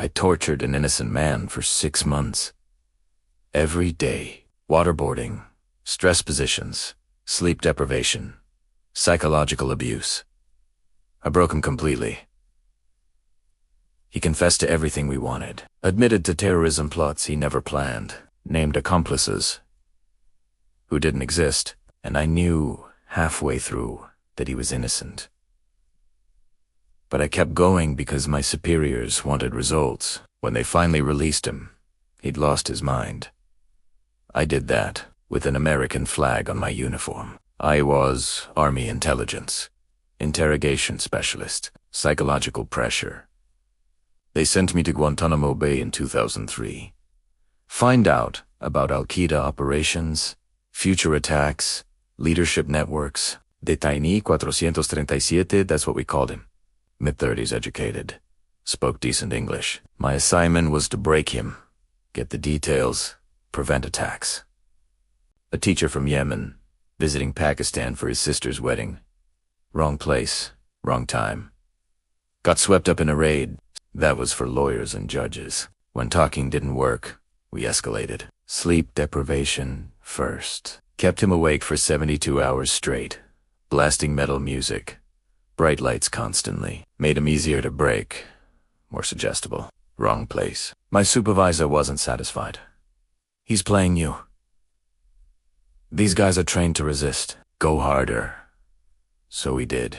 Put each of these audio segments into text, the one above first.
I tortured an innocent man for 6 months. Every day, waterboarding, stress positions, sleep deprivation, psychological abuse. I broke him completely. He confessed to everything we wanted, admitted to terrorism plots he never planned, named accomplices who didn't exist, and I knew halfway through that he was innocent. But I kept going because my superiors wanted results. When they finally released him, he'd lost his mind. I did that with an American flag on my uniform. I was Army Intelligence, interrogation specialist, psychological pressure. They sent me to Guantanamo Bay in 2003. Find out about Al-Qaeda operations, future attacks, leadership networks. Detainee 437, that's what we called him. Mid-30s educated. Spoke decent English. My assignment was to break him, get the details, prevent attacks. A teacher from Yemen, visiting Pakistan for his sister's wedding. Wrong place, wrong time. Got swept up in a raid. That was for lawyers and judges. When talking didn't work, we escalated. Sleep deprivation first. Kept him awake for 72 hours straight. Blasting metal music. Bright lights constantly. Made him easier to break. More suggestible. Wrong place. My supervisor wasn't satisfied. He's playing you. These guys are trained to resist. Go harder. So we did.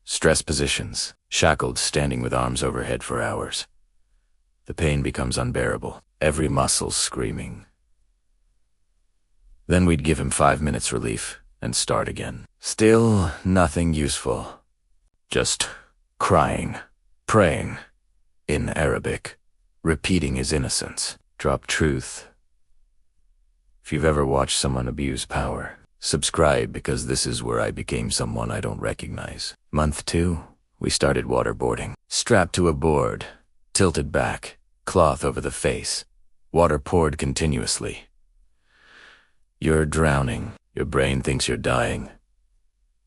Stress positions. Shackled, standing with arms overhead for hours. The pain becomes unbearable. Every muscle screaming. Then we'd give him 5 minutes relief and start again. Still nothing useful. Just crying, praying, in Arabic, repeating his innocence. Drop truth. If you've ever watched someone abuse power, subscribe, because this is where I became someone I don't recognize. Month 2, we started waterboarding. Strapped to a board, tilted back, cloth over the face, water poured continuously. You're drowning. Your brain thinks you're dying.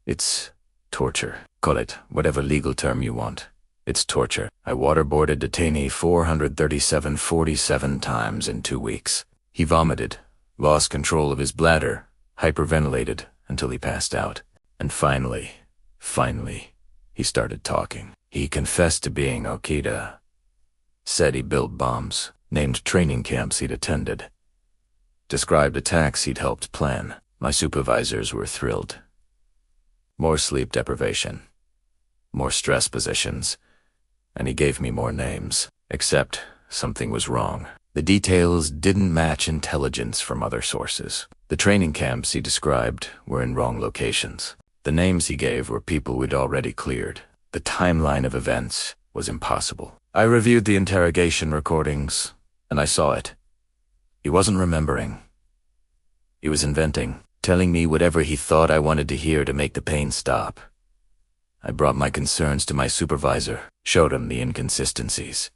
It's torture. Call it whatever legal term you want. It's torture. I waterboarded detainee 47 times in 2 weeks. He vomited, lost control of his bladder, hyperventilated until he passed out. And finally, he started talking. He confessed to being Al-Qaeda. Said he built bombs, named training camps he'd attended. Described attacks he'd helped plan. My supervisors were thrilled. More sleep deprivation. More stress positions. And he gave me more names. Except something was wrong. The details didn't match intelligence from other sources. The training camps he described were in wrong locations. The names he gave were people we'd already cleared. The timeline of events was impossible. I reviewed the interrogation recordings, and I saw it. He wasn't remembering. He was inventing, telling me whatever he thought I wanted to hear to make the pain stop. I brought my concerns to my supervisor, showed him the inconsistencies.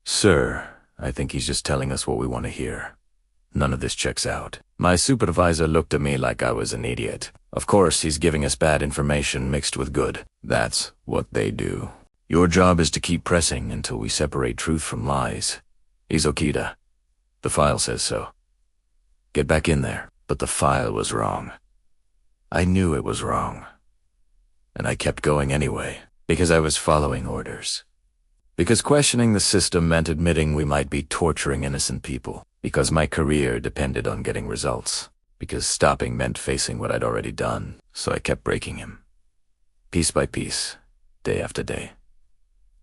Sir, I think he's just telling us what we want to hear. None of this checks out. My supervisor looked at me like I was an idiot. Of course, he's giving us bad information mixed with good. That's what they do. Your job is to keep pressing until we separate truth from lies. He's Al-Qaeda. The file says so. Get back in there. But the file was wrong. I knew it was wrong. And I kept going anyway, because I was following orders. Because questioning the system meant admitting we might be torturing innocent people. Because my career depended on getting results. Because stopping meant facing what I'd already done. So I kept breaking him. Piece by piece, day after day.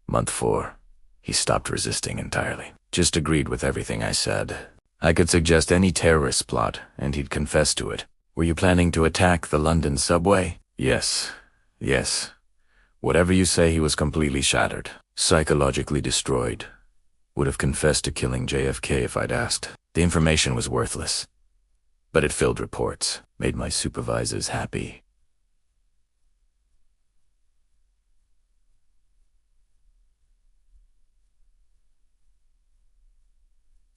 Month 4, he stopped resisting entirely. Just agreed with everything I said. I could suggest any terrorist plot, and he'd confess to it. Were you planning to attack the London subway? Yes. Whatever you say, he was completely shattered. Psychologically destroyed. Would have confessed to killing JFK if I'd asked. The information was worthless. But it filled reports, made my supervisors happy.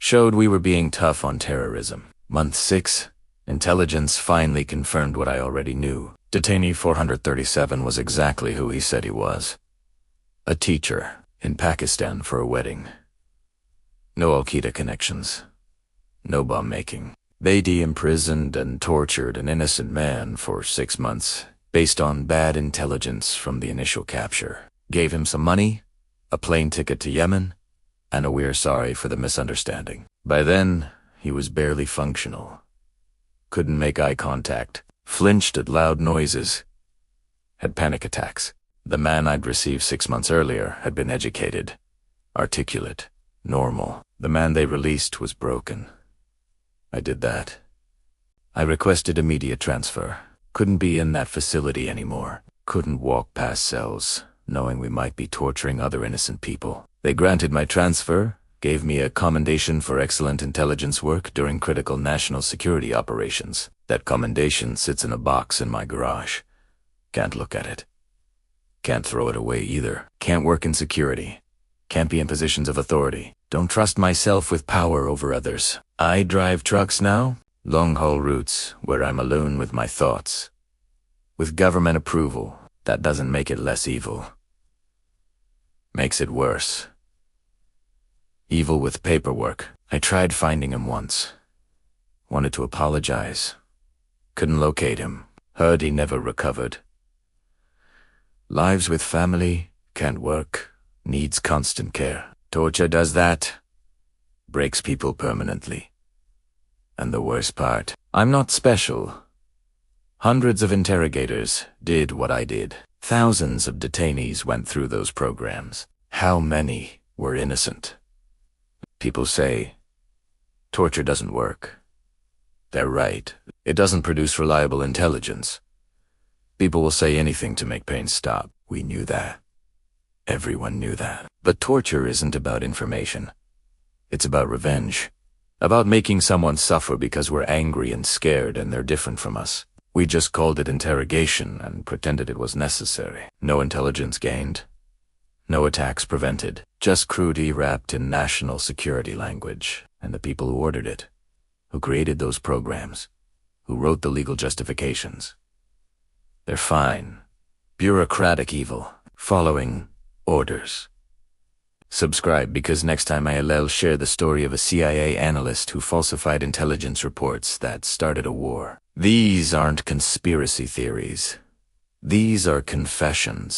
Showed we were being tough on terrorism. Month 6, intelligence finally confirmed what I already knew. Detainee 437 was exactly who he said he was. A teacher, in Pakistan for a wedding. No Al-Qaeda connections. No bomb making. They de-imprisoned and tortured an innocent man for 6 months based on bad intelligence from the initial capture. Gave him some money, a plane ticket to Yemen, and a "we're sorry for the misunderstanding." By then, he was barely functional. Couldn't make eye contact, flinched at loud noises, had panic attacks. The man I'd received 6 months earlier had been educated, articulate, normal. The man they released was broken. I did that. I requested immediate transfer. Couldn't be in that facility anymore. Couldn't walk past cells, knowing we might be torturing other innocent people. They granted my transfer, gave me a commendation for excellent intelligence work during critical national security operations. That commendation sits in a box in my garage. Can't look at it. Can't throw it away either. Can't work in security. Can't be in positions of authority. Don't trust myself with power over others. I drive trucks now, long-haul routes where I'm alone with my thoughts. With government approval, that doesn't make it less evil. Makes it worse. Evil with paperwork. I tried finding him once. Wanted to apologize. Couldn't locate him. Heard he never recovered. Lives with family, can't work, needs constant care. Torture does that. Breaks people permanently. And the worst part, I'm not special. Hundreds of interrogators did what I did. Thousands of detainees went through those programs. How many were innocent? People say, torture doesn't work. They're right. It doesn't produce reliable intelligence. People will say anything to make pain stop. We knew that. Everyone knew that. But torture isn't about information. It's about revenge. About making someone suffer because we're angry and scared and they're different from us. We just called it interrogation and pretended it was necessary. No intelligence gained. No attacks prevented. Just crudity wrapped in national security language. And the people who ordered it, who created those programs, who wrote the legal justifications. They're fine. Bureaucratic evil. Following orders. Subscribe because next time I'll share the story of a CIA analyst who falsified intelligence reports that started a war. These aren't conspiracy theories. These are confessions.